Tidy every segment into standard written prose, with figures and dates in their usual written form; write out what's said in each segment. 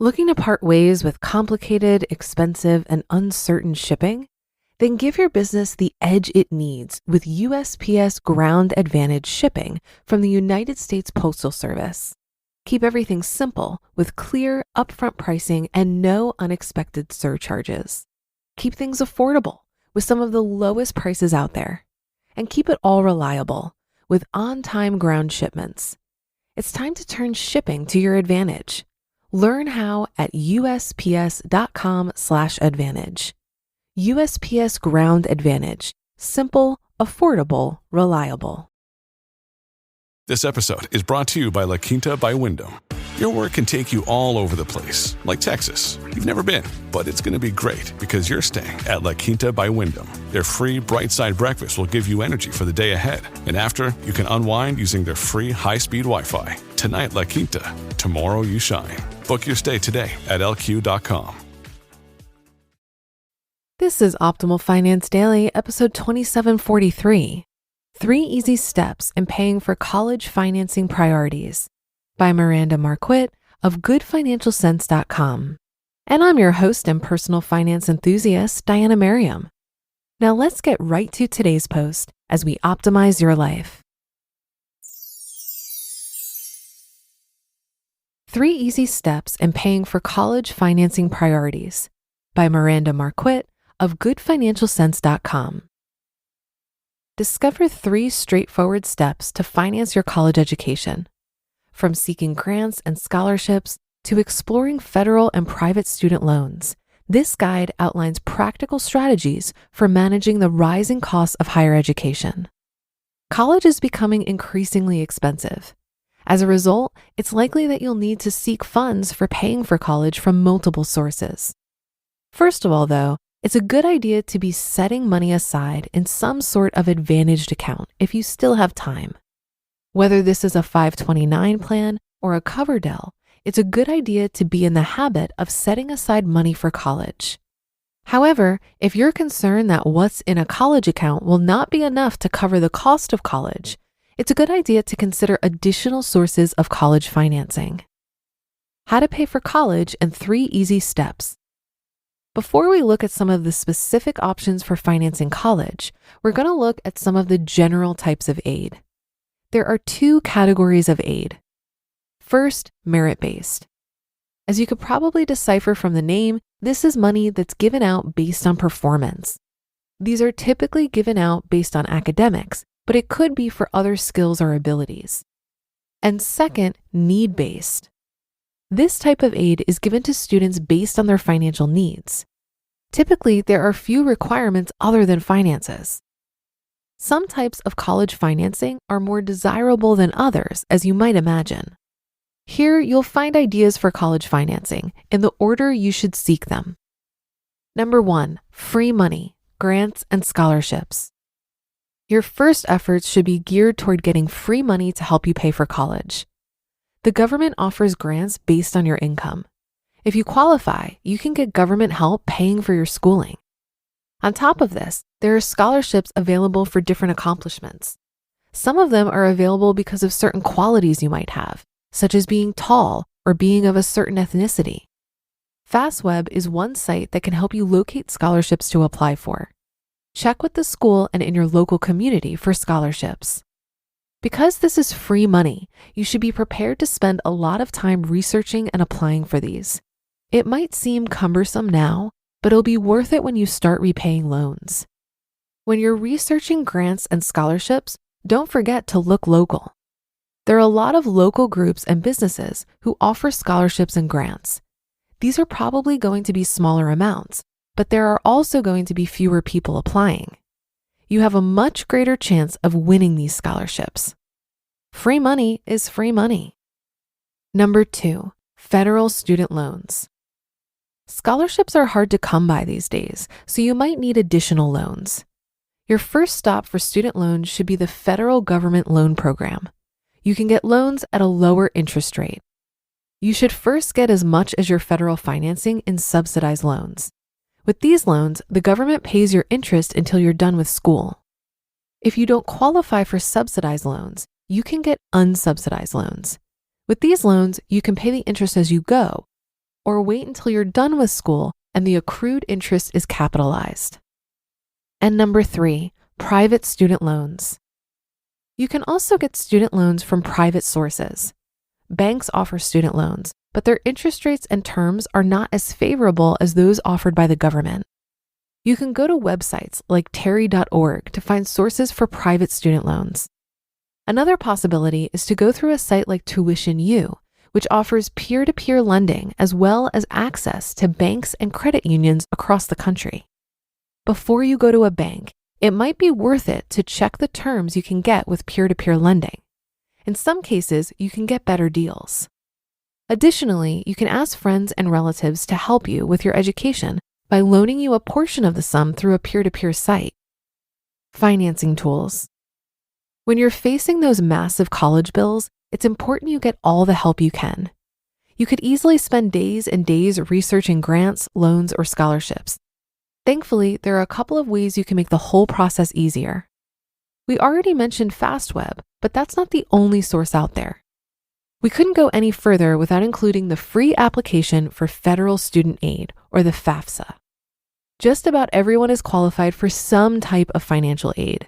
Looking to part ways with complicated, expensive, and uncertain shipping? Then give your business the edge it needs with USPS Ground Advantage shipping from the United States Postal Service. Keep everything simple with clear, upfront pricing and no unexpected surcharges. Keep things affordable with some of the lowest prices out there. And keep it all reliable with on-time ground shipments. It's time to turn shipping to your advantage. Learn how at USPS.com/advantage. USPS Ground Advantage. Simple, affordable, reliable. This episode is brought to you by La Quinta by Wyndham. Your work can take you all over the place, like Texas. You've never been, but it's going to be great because you're staying at La Quinta by Wyndham. Their free Bright Side breakfast will give you energy for the day ahead. And after, you can unwind using their free high-speed Wi-Fi. Tonight, La Quinta. Tomorrow, you shine. Book your stay today at LQ.com. This is Optimal Finance Daily, episode 2743. 3 Easy Steps in Paying for College Financing Priorities by Miranda Marquit of GoodFinancialSense.com. And I'm your host and personal finance enthusiast, Diana Merriam. Now let's get right to today's post as we optimize your life. 3 Easy Steps in Paying for College Financing Priorities by Miranda Marquit of GoodFinancialSense.com. Discover 3 straightforward steps to finance your college education. From seeking grants and scholarships to exploring federal and private student loans, this guide outlines practical strategies for managing the rising costs of higher education. College is becoming increasingly expensive. As a result, it's likely that you'll need to seek funds for paying for college from multiple sources. First of all, though, it's a good idea to be setting money aside in some sort of advantaged account if you still have time. Whether this is a 529 plan or a Coverdell, it's a good idea to be in the habit of setting aside money for college. However, if you're concerned that what's in a college account will not be enough to cover the cost of college, it's a good idea to consider additional sources of college financing. How to pay for college in 3 easy steps. Before we look at some of the specific options for financing college, we're going to look at some of the general types of aid. There are 2 categories of aid. First, merit-based. As you could probably decipher from the name, this is money that's given out based on performance. These are typically given out based on academics, but it could be for other skills or abilities. And second, need-based. This type of aid is given to students based on their financial needs. Typically, there are few requirements other than finances. Some types of college financing are more desirable than others, as you might imagine. Here, you'll find ideas for college financing in the order you should seek them. Number 1, free money, grants, and scholarships. Your first efforts should be geared toward getting free money to help you pay for college. The government offers grants based on your income. If you qualify, you can get government help paying for your schooling. On top of this, there are scholarships available for different accomplishments. Some of them are available because of certain qualities you might have, such as being tall or being of a certain ethnicity. FastWeb is one site that can help you locate scholarships to apply for. Check with the school and in your local community for scholarships. Because this is free money, you should be prepared to spend a lot of time researching and applying for these. It might seem cumbersome now, but it'll be worth it when you start repaying loans. When you're researching grants and scholarships, don't forget to look local. There are a lot of local groups and businesses who offer scholarships and grants. These are probably going to be smaller amounts, but there are also going to be fewer people applying. You have a much greater chance of winning these scholarships. Free money is free money. Number 2, federal student loans. Scholarships are hard to come by these days, so you might need additional loans. Your first stop for student loans should be the federal government loan program. You can get loans at a lower interest rate. You should first get as much as your federal financing in subsidized loans. With these loans, the government pays your interest until you're done with school. If you don't qualify for subsidized loans, you can get unsubsidized loans. With these loans, you can pay the interest as you go, or wait until you're done with school and the accrued interest is capitalized. And number 3, private student loans. You can also get student loans from private sources. Banks offer student loans, but their interest rates and terms are not as favorable as those offered by the government. You can go to websites like terry.org to find sources for private student loans. Another possibility is to go through a site like Tuition U, which offers peer-to-peer lending as well as access to banks and credit unions across the country. Before you go to a bank, it might be worth it to check the terms you can get with peer-to-peer lending. In some cases, you can get better deals. Additionally, you can ask friends and relatives to help you with your education by loaning you a portion of the sum through a peer-to-peer site. Financing tools. When you're facing those massive college bills, it's important you get all the help you can. You could easily spend days and days researching grants, loans, or scholarships. Thankfully, there are a couple of ways you can make the whole process easier. We already mentioned FastWeb, but that's not the only source out there. We couldn't go any further without including the free application for federal student aid, or the FAFSA. Just about everyone is qualified for some type of financial aid.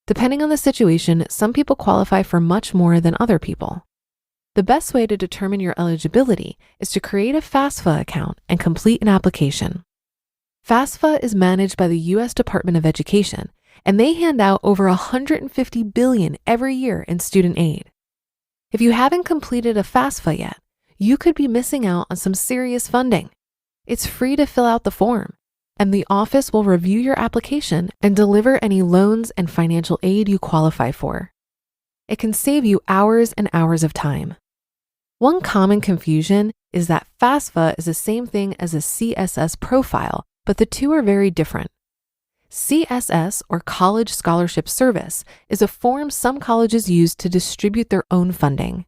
Depending on the situation, some people qualify for much more than other people. The best way to determine your eligibility is to create a FAFSA account and complete an application. FAFSA is managed by the U.S. Department of Education, and they hand out over $150 billion every year in student aid. If you haven't completed a FAFSA yet, you could be missing out on some serious funding. It's free to fill out the form, and the office will review your application and deliver any loans and financial aid you qualify for. It can save you hours and hours of time. One common confusion is that FAFSA is the same thing as a CSS profile, but the two are very different. CSS, or College Scholarship Service, is a form some colleges use to distribute their own funding.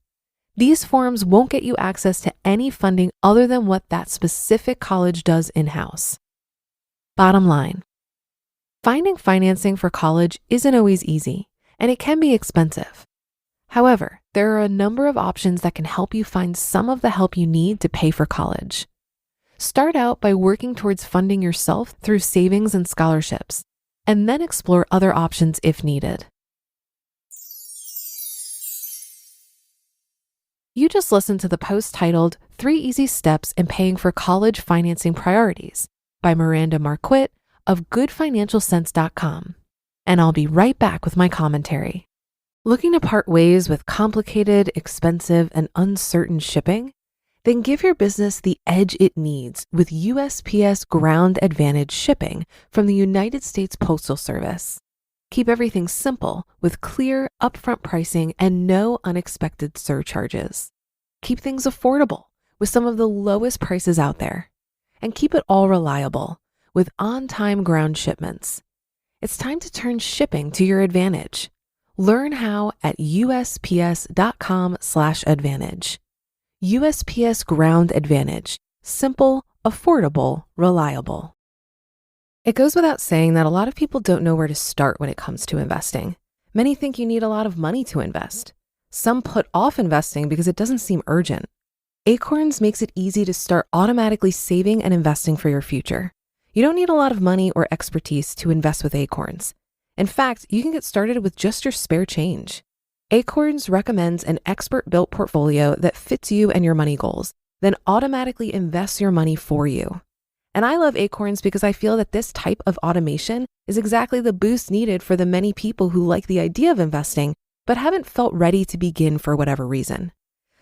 These forms won't get you access to any funding other than what that specific college does in-house. Bottom line, finding financing for college isn't always easy, and it can be expensive. However, there are a number of options that can help you find some of the help you need to pay for college. Start out by working towards funding yourself through savings and scholarships, and then explore other options if needed. You just listened to the post titled 3 Easy Steps in Paying for College Financing Priorities by Miranda Marquit of goodfinancialsense.com. And I'll be right back with my commentary. Looking to part ways with complicated, expensive, and uncertain shipping? Then give your business the edge it needs with USPS Ground Advantage shipping from the United States Postal Service. Keep everything simple with clear, upfront pricing and no unexpected surcharges. Keep things affordable with some of the lowest prices out there. And keep it all reliable with on-time ground shipments. It's time to turn shipping to your advantage. Learn how at USPS.com/advantage. USPS Ground Advantage. Simple, affordable, reliable. It goes without saying that a lot of people don't know where to start when it comes to investing. Many think you need a lot of money to invest. Some put off investing because it doesn't seem urgent. Acorns makes it easy to start automatically saving and investing for your future. You don't need a lot of money or expertise to invest with Acorns. In fact, you can get started with just your spare change. Acorns recommends an expert-built portfolio that fits you and your money goals, then automatically invests your money for you. And I love Acorns because I feel that this type of automation is exactly the boost needed for the many people who like the idea of investing, but haven't felt ready to begin for whatever reason.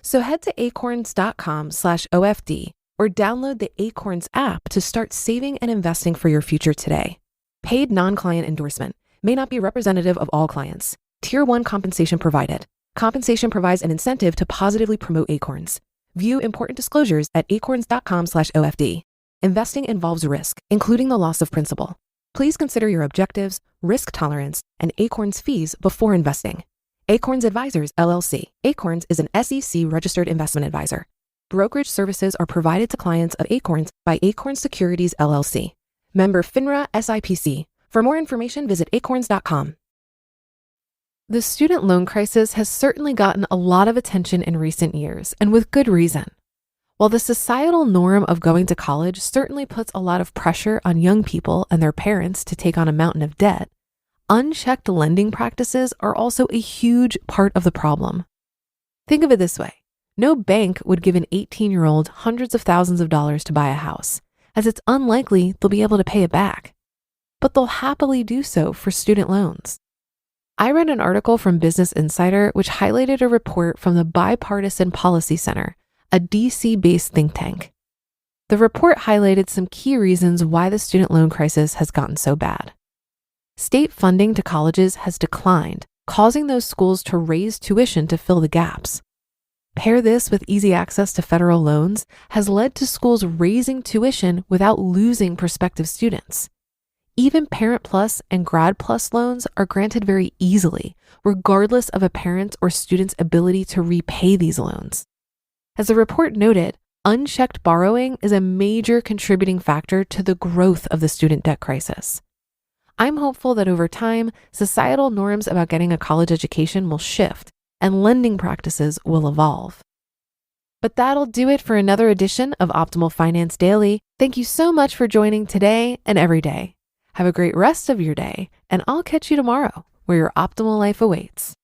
So head to acorns.com/OFD or download the Acorns app to start saving and investing for your future today. Paid non-client endorsement. May not be representative of all clients. Tier 1 compensation provided. Compensation provides an incentive to positively promote Acorns. View important disclosures at acorns.com/OFD. Investing involves risk, including the loss of principal. Please consider your objectives, risk tolerance, and Acorns fees before investing. Acorns Advisors, LLC. Acorns is an SEC-registered investment advisor. Brokerage services are provided to clients of Acorns by Acorns Securities, LLC. Member FINRA SIPC. For more information, visit acorns.com. The student loan crisis has certainly gotten a lot of attention in recent years, and with good reason. While the societal norm of going to college certainly puts a lot of pressure on young people and their parents to take on a mountain of debt, unchecked lending practices are also a huge part of the problem. Think of it this way. No bank would give an 18-year-old hundreds of thousands of dollars to buy a house, as it's unlikely they'll be able to pay it back. But they'll happily do so for student loans. I read an article from Business Insider which highlighted a report from the Bipartisan Policy Center, a DC-based think tank. The report highlighted some key reasons why the student loan crisis has gotten so bad. State funding to colleges has declined, causing those schools to raise tuition to fill the gaps. Pair this with easy access to federal loans has led to schools raising tuition without losing prospective students. Even Parent Plus and Grad Plus loans are granted very easily, regardless of a parent's or student's ability to repay these loans. As the report noted, unchecked borrowing is a major contributing factor to the growth of the student debt crisis. I'm hopeful that over time, societal norms about getting a college education will shift and lending practices will evolve. But that'll do it for another edition of Optimal Finance Daily. Thank you so much for joining today and every day. Have a great rest of your day, and I'll catch you tomorrow where your optimal life awaits.